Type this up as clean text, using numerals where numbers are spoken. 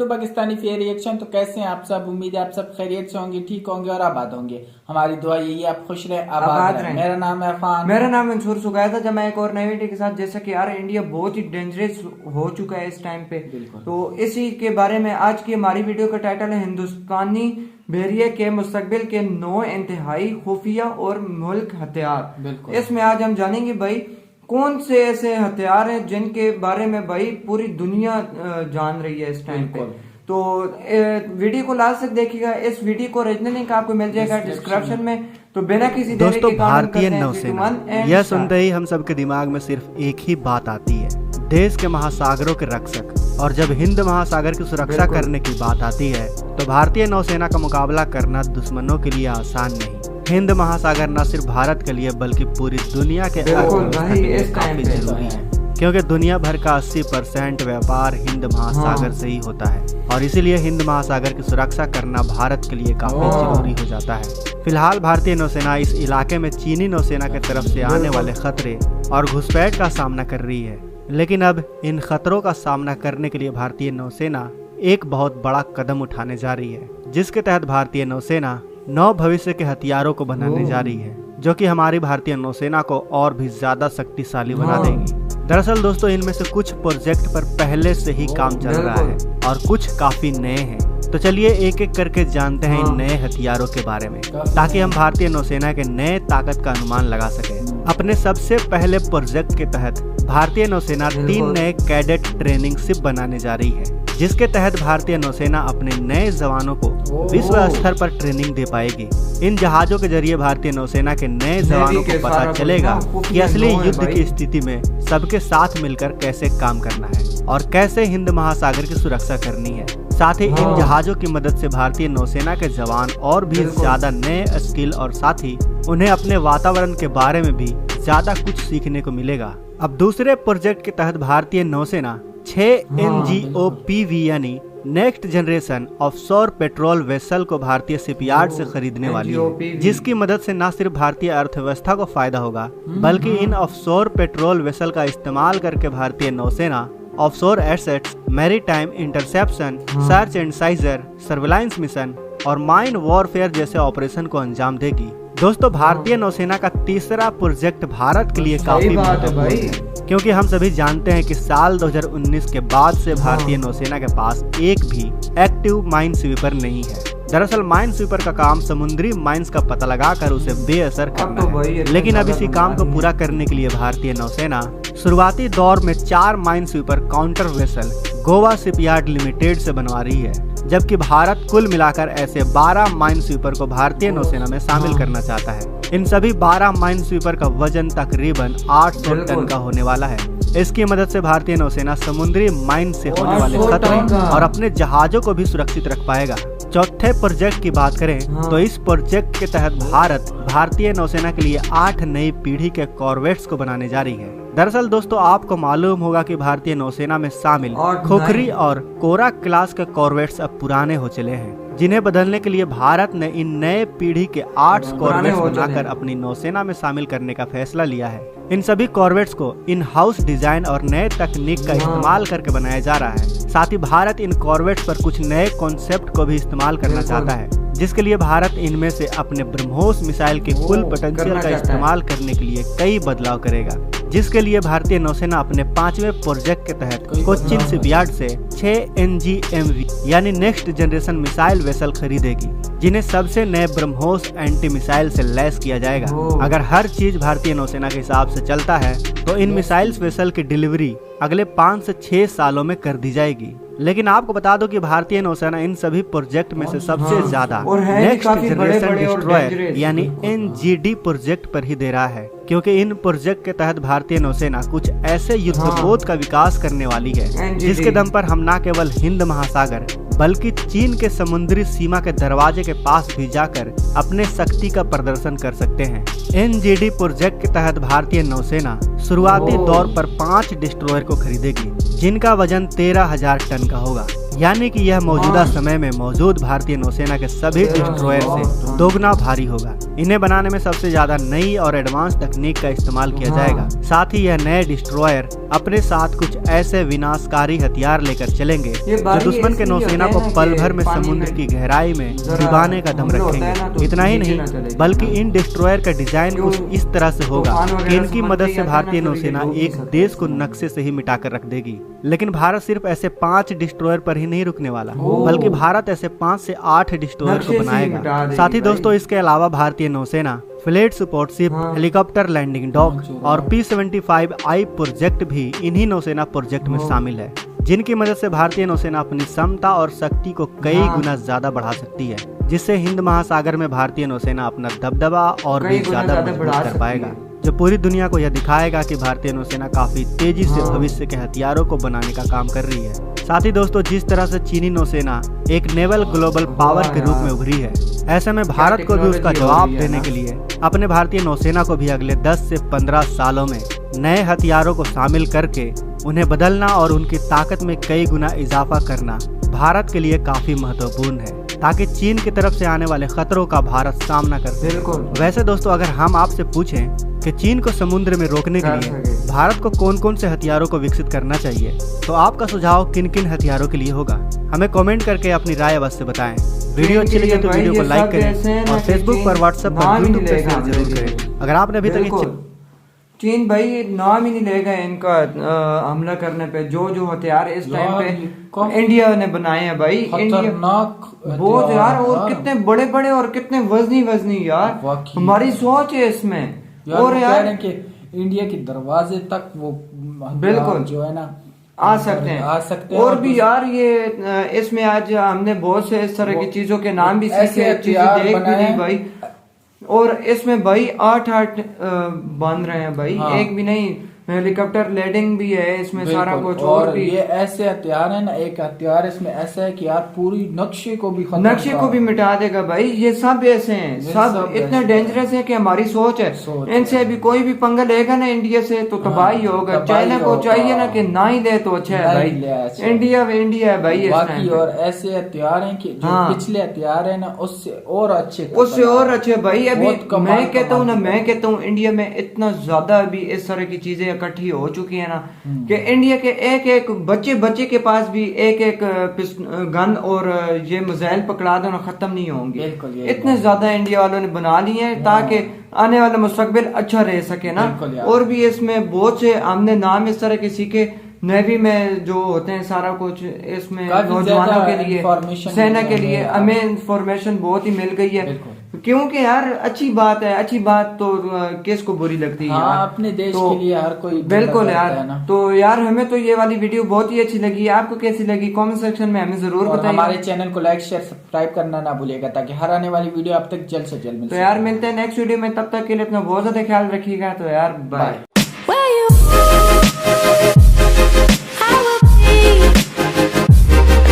Pakistani fair reaction. तो कैसे हैं आप सब? उम्मीद है आप सब खैरियत से होंगे, ठीक होंगे और आबाद होंगे। हमारी दुआ यही है आप खुश रहे, आबाद रहे। मेरा नाम है अफान। मेरा नाम मंसूर सुगाया था। जब मैं एक और नई वीडियो के साथ, जैसा कि यार इंडिया बहुत ही डेंजरस हो चुका है इस टाइम पे, तो इसी के बारे में आज की हमारी वीडियो का टाइटल है हिंदुस्तानी बहरिया के मुस्तकबिल के 9 इंतहाई खुफिया और मुल्क हथियार। इसमें आज हम जानेंगे भाई कौन से ऐसे हथियार हैं जिनके बारे में भाई पूरी दुनिया जान रही है इस टाइम पे। तो वीडियो को लास्ट तक देखिएगा। इस वीडियो को ओरिजिनल लिंक आपको मिल जाएगा डिस्क्रिप्शन में। तो बिना किसी देरी के भारतीय नौसेना, यह सुनते ही हम सबके दिमाग में सिर्फ एक ही बात आती है, देश के महासागरों के रक्षक। और जब हिंद महासागर की सुरक्षा करने की बात आती है तो भारतीय नौसेना का मुकाबला करना दुश्मनों के लिए आसान नहीं। हिंद महासागर न सिर्फ भारत के लिए बल्कि पूरी दुनिया के लिए काफी जरूरी है, क्योंकि दुनिया भर का 80% व्यापार हिंद महासागर से ही होता है और इसीलिए हिंद महासागर की सुरक्षा करना भारत के लिए काफी जरूरी हो जाता है। फिलहाल भारतीय नौसेना इस इलाके में चीनी नौसेना की तरफ से आने वाले खतरे और घुसपैठ का सामना कर रही है, लेकिन अब इन खतरों का सामना करने के लिए भारतीय नौसेना एक बहुत बड़ा कदम उठाने जा रही है, जिसके तहत भारतीय नौसेना 9 भविष्य के हथियारों को बनाने जा रही है, जो कि हमारी भारतीय नौसेना को और भी ज्यादा शक्तिशाली बना देंगी। दरअसल दोस्तों, इनमें से कुछ प्रोजेक्ट पर पहले से ही काम चल रहा है और कुछ काफी नए हैं। तो चलिए एक एक करके जानते हैं इन नए हथियारों के बारे में, ताकि हम भारतीय नौसेना के नए ताकत का अनुमान लगा सके। अपने सबसे पहले प्रोजेक्ट के तहत भारतीय नौसेना 3 नए कैडेट ट्रेनिंग शिप बनाने जा रही है, जिसके तहत भारतीय नौसेना अपने नए जवानों को विश्व स्तर पर ट्रेनिंग दे पाएगी। इन जहाजों के जरिए भारतीय नौसेना के नए जवानों को पता चलेगा कि असली युद्ध की स्थिति में सबके साथ मिलकर कैसे काम करना है और कैसे हिंद महासागर की सुरक्षा करनी है। साथ ही इन जहाजों की मदद से भारतीय नौसेना के जवान और भी ज्यादा नए स्किल और साथ ही उन्हें अपने वातावरण के बारे में भी ज्यादा कुछ सीखने को मिलेगा। अब दूसरे प्रोजेक्ट के तहत भारतीय नौसेना 6 NGOPV यानी next generation offshore patrol vessel को भारतीय शिपयार्ड से खरीदने वाली है, जिसकी मदद से न सिर्फ भारतीय अर्थव्यवस्था को फायदा होगा बल्कि इन ऑफशोर पेट्रोल वेसल का इस्तेमाल करके भारतीय नौसेना offshore assets, maritime interception, search and scissor, surveillance mission और माइन वॉरफेयर जैसे ऑपरेशन को अंजाम देगी। दोस्तों, भारतीय नौसेना का तीसरा प्रोजेक्ट भारत के लिए काफी महत्वपूर्ण है, क्योंकि हम सभी जानते हैं कि साल 2019 के बाद से भारतीय नौसेना के पास एक भी एक्टिव माइन स्वीपर नहीं है। दरअसल माइन स्वीपर का काम समुद्री माइंस का पता लगाकर उसे बेअसर करना है, लेकिन अब इसी काम को पूरा करने के लिए भारतीय नौसेना शुरुआती दौर में 4 mine sweeper counter vessel Goa shipyard limited से बनवा रही है, जबकि भारत कुल मिलाकर ऐसे 12 माइन स्वीपर को भारतीय नौसेना में शामिल करना चाहता है। इन सभी 12 माइन स्वीपर का वजन तकरीबन 800 टन का होने वाला है। इसकी मदद से भारतीय नौसेना समुद्री माइन से होने वाले खतरे और अपने जहाजों को भी सुरक्षित रख पाएगा। चौथे प्रोजेक्ट की बात करें तो इस प्रोजेक्ट के तहत भारतीय नौसेना के लिए 8 नई पीढ़ी के कॉर्वेट्स को बनाने जा रही है। दरअसल दोस्तों, आपको मालूम होगा कि भारतीय नौसेना में शामिल खोखरी और कोरा क्लास के कॉर्वेट्स अब पुराने हो चले हैं, जिन्हें बदलने के लिए भारत ने इन नए पीढ़ी के 8 कॉर्वेट्स बनाकर अपनी नौसेना में शामिल करने का फैसला लिया है। इन सभी कॉर्वेट्स को इन हाउस डिजाइन और नए तकनीक का इस्तेमाल करके बनाया जा रहा है। साथ ही भारत इन कॉर्वेट्स पर कुछ नए कॉन्सेप्ट को भी इस्तेमाल करना चाहता है, जिसके लिए भारत इनमें से अपने ब्रह्मोस मिसाइल के फुल पोटेंशियल का इस्तेमाल करने के लिए कई बदलाव करेगा, जिसके लिए भारतीय नौसेना अपने 5वें प्रोजेक्ट के तहत कोच्चिन शिपयार्ड से 6 NGMV यानी नेक्स्ट जनरेशन मिसाइल वेसल खरीदेगी, जिन्हें सबसे नए ब्रह्मोस एंटी मिसाइल से लैस किया जाएगा। अगर हर चीज भारतीय नौसेना के हिसाब से चलता है तो इन मिसाइल वेसल की डिलीवरी अगले 5 से 6 सालों में कर दी जाएगी। लेकिन आपको बता दो कि भारतीय नौसेना इन सभी प्रोजेक्ट में से सबसे ज्यादा नेक्स्ट जनरेशन डिस्ट्रॉयर यानी NGD प्रोजेक्ट पर ही दे रहा है, क्योंकि इन प्रोजेक्ट के तहत भारतीय नौसेना कुछ ऐसे युद्धपोत का विकास करने वाली है जिसके दम पर हम न केवल हिंद महासागर बल्कि चीन के समुद्री सीमा के दरवाजे के पास भी जाकर अपने शक्ति का प्रदर्शन कर सकते हैं। NGD प्रोजेक्ट के तहत भारतीय नौसेना शुरुआती दौर पर 5 डिस्ट्रॉयर को खरीदेगी, जिनका वजन 13,000 टन का होगा, यानी कि यह मौजूदा समय में मौजूद भारतीय नौसेना के सभी डिस्ट्रॉयर से दोगुना भारी होगा। इन्हें बनाने में सबसे ज्यादा नई और एडवांस तकनीक का इस्तेमाल किया जाएगा। साथ ही यह नए डिस्ट्रॉयर अपने साथ कुछ ऐसे विनाशकारी हथियार लेकर चलेंगे जो दुश्मन के नौसेना को पल भर में समुद्र की गहराई में डुबाने का दम रखेंगे। इतना ही नहीं बल्कि इन डिस्ट्रॉयर का डिजाइन कुछ इस तरह से होगा कि इनकी मदद से भारतीय नौसेना एक देश को नक्शे से ही मिटाकर रख देगी। लेकिन भारत सिर्फ ऐसे 5 डिस्ट्रॉयर पर ही नहीं रुकने वाला, बल्कि भारत ऐसे 5 से 8 डिस्ट्रॉयर को बनाएगा। साथ ही दोस्तों इसके अलावा भारतीय नौसेना fleet support ship, helicopter landing dock और P-75I प्रोजेक्ट भी इन्हीं नौसेना प्रोजेक्ट में शामिल है, जिनकी मदद से भारतीय नौसेना अपनी क्षमता और शक्ति को कई गुना ज्यादा बढ़ा सकती है, जिससे हिंद महासागर में भारतीय नौसेना अपना दबदबा और भी ज्यादा मजबूत कर पाएगा, जो पूरी दुनिया को यह दिखाएगा कि भारतीय नौसेना काफी तेजी से भविष्य के हथियारों को बनाने का काम कर रही है। साथ ही दोस्तों जिस तरह से चीनी नौसेना एक नेवल ग्लोबल पावर के रूप में उभरी है, ऐसे में भारत को भी उसका जवाब देने के लिए अपने भारतीय नौसेना को भी अगले 10 से 15 सालों में नए हथियारों को शामिल करके उन्हें बदलना और उनकी ताकत में कई गुना इजाफा करना भारत के लिए काफी महत्वपूर्ण है, ताकि चीन की तरफ से आने वाले खतरों का भारत सामना कर सके। वैसे दोस्तों अगर हम आपसे पूछें कि चीन को समुद्र में रोकने के लिए भारत को कौन कौन से हथियारों को विकसित करना चाहिए, तो आपका सुझाव किन किन हथियारों के लिए होगा? हमें कमेंट करके अपनी राय अवश्य बताएं। वीडियो अच्छी लगे तो वीडियो को लाइक करें और फेसबुक पर, व्हाट्सएप पर, यूट्यूब पर शेयर जरूर करें। अगर आपने अभी तक चीन भाई नाम ही नहीं लेगा इनका हमला करने पे। जो हथियार इस टाइम पे इंडिया ने बनाए हैं भाई, खतरनाक बहुत यार, और कितने बड़े बड़े और कितने वजनी यार, हमारी सोच है इसमें। और यार इंडिया के दरवाजे तक वो बिल्कुल जो है ना आ सकते हैं। और भी यार ये इसमें आज हमने बहुत से इस तरह की चीजों के नाम भी सीखे, चीजें देख भी ली भाई। और इसमें भाई 8 बन रहे हैं भाई, एक भी नहीं, हेलीकॉप्टर लैंडिंग भी है इसमें, सारा कुछ। और भी ये ऐसे हथियार है ना, एक हथियार इसमें ऐसा है कि यार पूरी नक्शे को भी मिटा देगा भाई। ये सब ऐसे हैं, सब इतने डेंजरस है कि हमारी सोच है इनसे अभी कोई भी पंगा लेगा ना इंडिया से तो तबाही होगा। चाइना को चाहिए ना कि ना ही दे तो अच्छा है भाई, इंडिया है भाई। बाकी और ऐसे हथियार हैं कि जो पिछले हथियार है ना उससे और अच्छे भाई। अभी मैं कहता हूँ इंडिया में इतना ज्यादा अभी इस तरह की चीजें इकट्ठी हो चुकी है ना कि इंडिया के एक बच्चे के पास भी एक गन और ये मिसाइल पकड़ा दो ना, खत्म नहीं होंगे। इतने ज्यादा इंडिया वालों ने बना लिए हैं ताकि आने वाला मुस्तकबिल अच्छा रह सके ना। और भी इसमें बहुत से हमने नाम इस तरह के सीखे, नेवी में जो होते हैं सारा कुछ इसमें नौजवानों के लिए, सेना के लिए हमें इंफॉर्मेशन बहुत ही मिल गई है, क्योंकि यार अच्छी बात तो किसको बुरी लगती है यार, अपने देश के लिए हर कोई बिल्कुल यार। तो यार हमें तो ये वाली वीडियो बहुत ही अच्छी लगी, आपको कैसी लगी कमेंट सेक्शन में हमें जरूर बताइए। हमारे चैनल को लाइक शेयर सब्सक्राइब करना ना भूलिएगा ताकि हर आने वाली वीडियो आप तक जल्द से जल्द मिले। तो यार मिलते हैं नेक्स्ट वीडियो में, तब तक के लिए अपना बहुत ज्यादा ख्याल रखिएगा। तो यार बाय।